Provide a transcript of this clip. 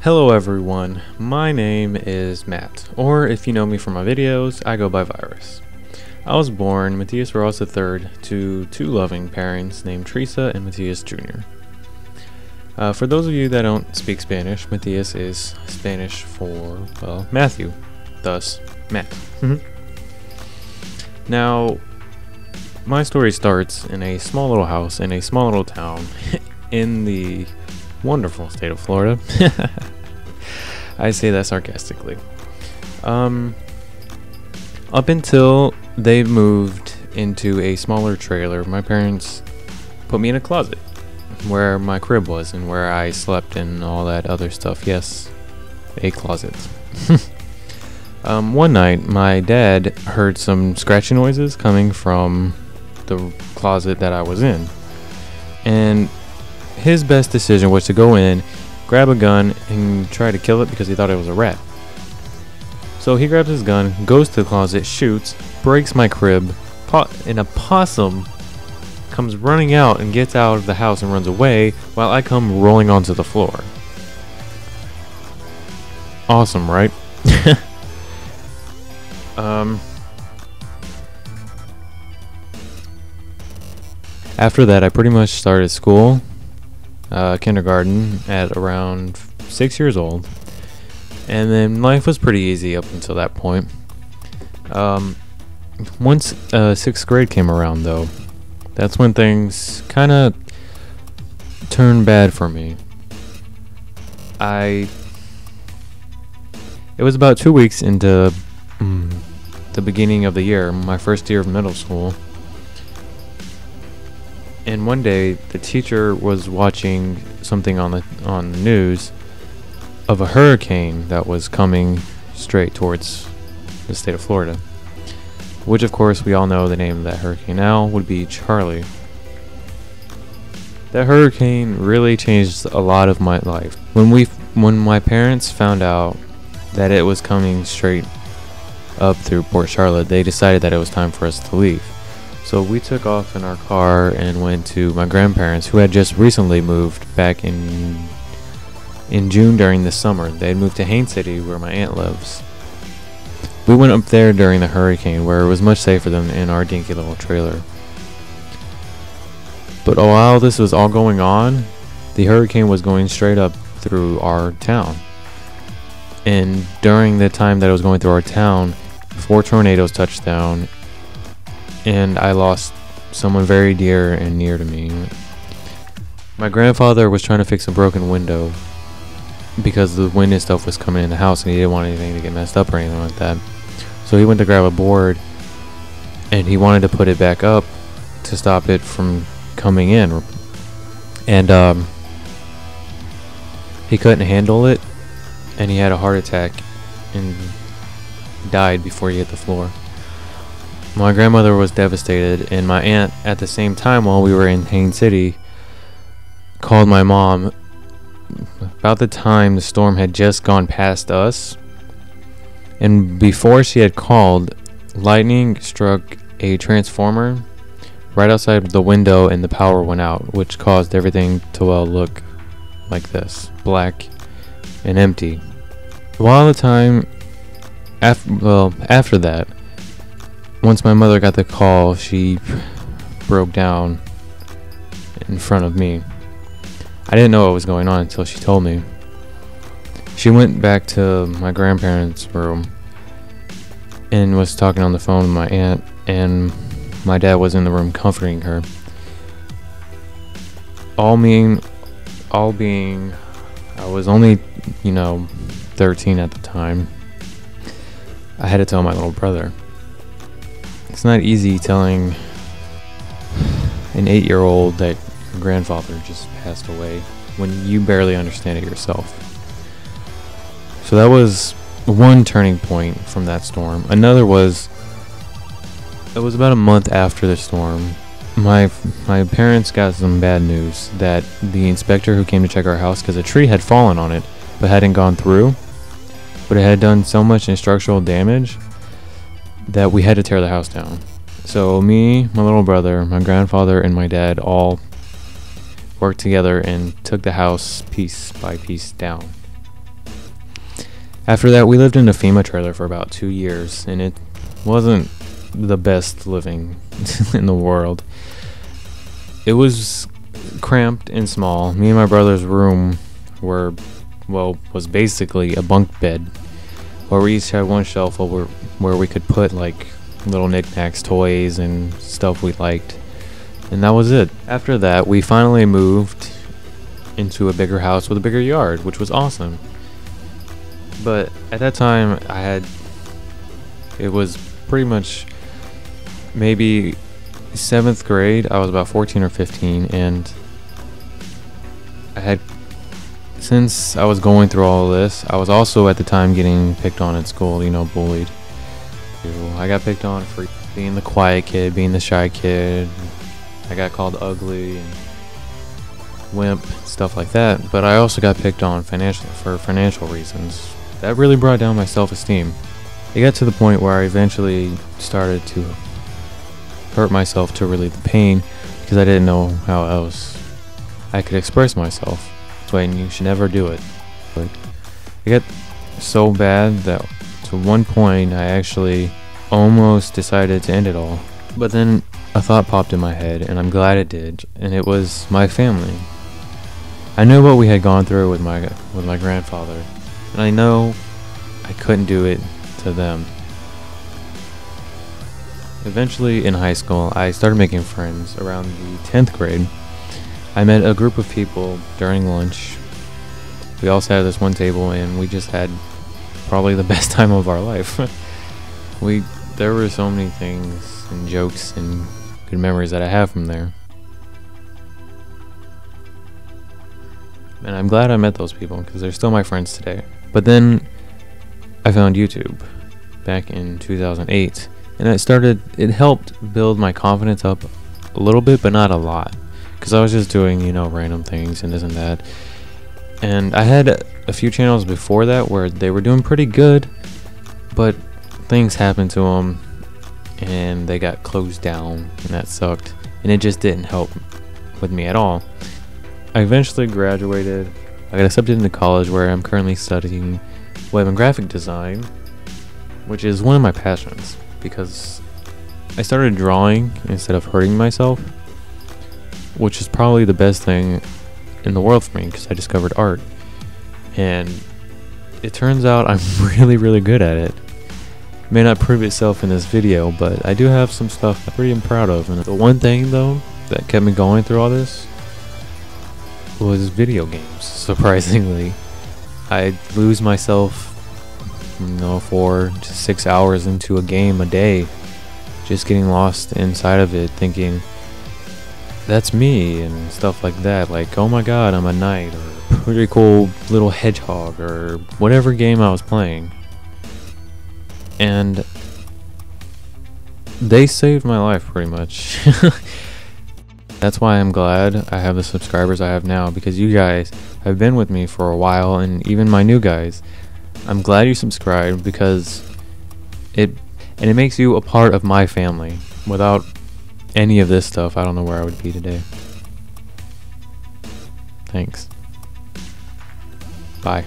Hello everyone, my name is Matt, or if you know me from my videos, I go by Virus. I was born Matthias Ross III to two loving parents named Teresa and Matthias Jr. For those of you that don't speak Spanish, Matthias is Spanish for, well, Matthew, thus Matt. Now, my story starts in a small little house in a small little town in the wonderful state of Florida. I say that sarcastically. Up until they moved into a smaller trailer, my parents put me in a closet where my crib was and where I slept and all that other stuff. Yes, a closet. One night, my dad heard some scratchy noises coming from the closet that I was in, and his best decision was to go in, grab a gun, and try to kill it because he thought it was a rat. So he grabs his gun, goes to the closet, shoots, breaks my crib, and a possum comes running out and gets out of the house and runs away while I come rolling onto the floor. Awesome, right? After that, I pretty much started school. Kindergarten at around 6 years old, and then life was pretty easy up until that point. Once 6th grade came around, though, that's when things kind of turned bad for me. It was about 2 weeks into the beginning of the year, my first year of middle school. And one day, the teacher was watching something on the news of a hurricane that was coming straight towards the state of Florida. Which, of course, we all know the name of that hurricane now would be Charlie. That hurricane really changed a lot of my life. When my parents found out that it was coming straight up through Port Charlotte, they decided that it was time for us to leave. So we took off in our car and went to my grandparents, who had just recently moved back in June during the summer. They had moved to Haines City, where my aunt lives. We went up there during the hurricane, where it was much safer than in our dinky little trailer. But while this was all going on, the hurricane was going straight up through our town. And during the time that it was going through our town, 4 tornadoes touched down, and I lost someone very dear and near to me. My grandfather was trying to fix a broken window because the wind and stuff was coming in the house, and he didn't want anything to get messed up or anything like that. So he went to grab a board, and he wanted to put it back up to stop it from coming in. And he couldn't handle it, and he had a heart attack and died before he hit the floor. My grandmother was devastated, and my aunt, at the same time while we were in Haines City, called my mom about the time the storm had just gone past us. And before she had called, lightning struck a transformer right outside the window, and the power went out, which caused everything to look like this, black and empty. While the time after that, once my mother got the call, she broke down in front of me. I didn't know what was going on until she told me. She went back to my grandparents' room and was talking on the phone with my aunt, and my dad was in the room comforting her. All being, I was only, 13 at the time. I had to tell my little brother. It's not easy telling an 8-year-old that your grandfather just passed away when you barely understand it yourself. So that was one turning point from that storm. Another was, it was about a month after the storm. My parents got some bad news that the inspector who came to check our house, because a tree had fallen on it but hadn't gone through, but it had done so much structural damage that we had to tear the house down. So me, my little brother, my grandfather, and my dad all worked together and took the house piece by piece down. After that, we lived in a FEMA trailer for about 2 years, and it wasn't the best living in the world. It was cramped and small. Me and my brother's room was basically a bunk bed, where we each had one shelf where we could put like little knickknacks, toys, and stuff we liked, and that was it. After that, we finally moved into a bigger house with a bigger yard, which was awesome. But at that time, it was pretty much maybe 7th grade. I was about 14 or 15, and since I was going through all of this, I was also at the time getting picked on at school, bullied. I got picked on for being the quiet kid, being the shy kid. I got called ugly and wimp, stuff like that. But I also got picked on for financial reasons. That really brought down my self-esteem. It got to the point where I eventually started to hurt myself to relieve the pain, because I didn't know how else I could express myself. And you should never do it. But it got so bad that to one point I actually almost decided to end it all. But then a thought popped in my head, and I'm glad it did, and it was my family. I knew what we had gone through with my grandfather, and I know I couldn't do it to them. Eventually in high school, I started making friends. Around the 10th grade, I met a group of people during lunch. We all sat at this one table, and we just had probably the best time of our life. There were so many things and jokes and good memories that I have from there. And I'm glad I met those people, because they're still my friends today. But then I found YouTube back in 2008, and it helped build my confidence up a little bit, but not a lot. Because I was just doing, random things and this and that. And I had a few channels before that where they were doing pretty good, but things happened to them and they got closed down, and that sucked. And it just didn't help with me at all. I eventually graduated. I got accepted into college, where I'm currently studying web and graphic design, which is one of my passions, because I started drawing instead of hurting myself, which is probably the best thing in the world for me, because I discovered art. And it turns out I'm really, really good at it. It may not prove itself in this video, but I do have some stuff I'm pretty proud of. And the one thing, though, that kept me going through all this was video games, surprisingly. I'd lose myself, 4 to 6 hours into a game a day, just getting lost inside of it, thinking, that's me, and stuff like that. Like, oh my god, I'm a knight, or pretty cool little hedgehog, or whatever game I was playing. And they saved my life, pretty much. That's why I'm glad I have the subscribers I have now, because you guys have been with me for a while, and even my new guys. I'm glad you subscribed, because it makes you a part of my family. Without any of this stuff, I don't know where I would be today. Thanks. Bye.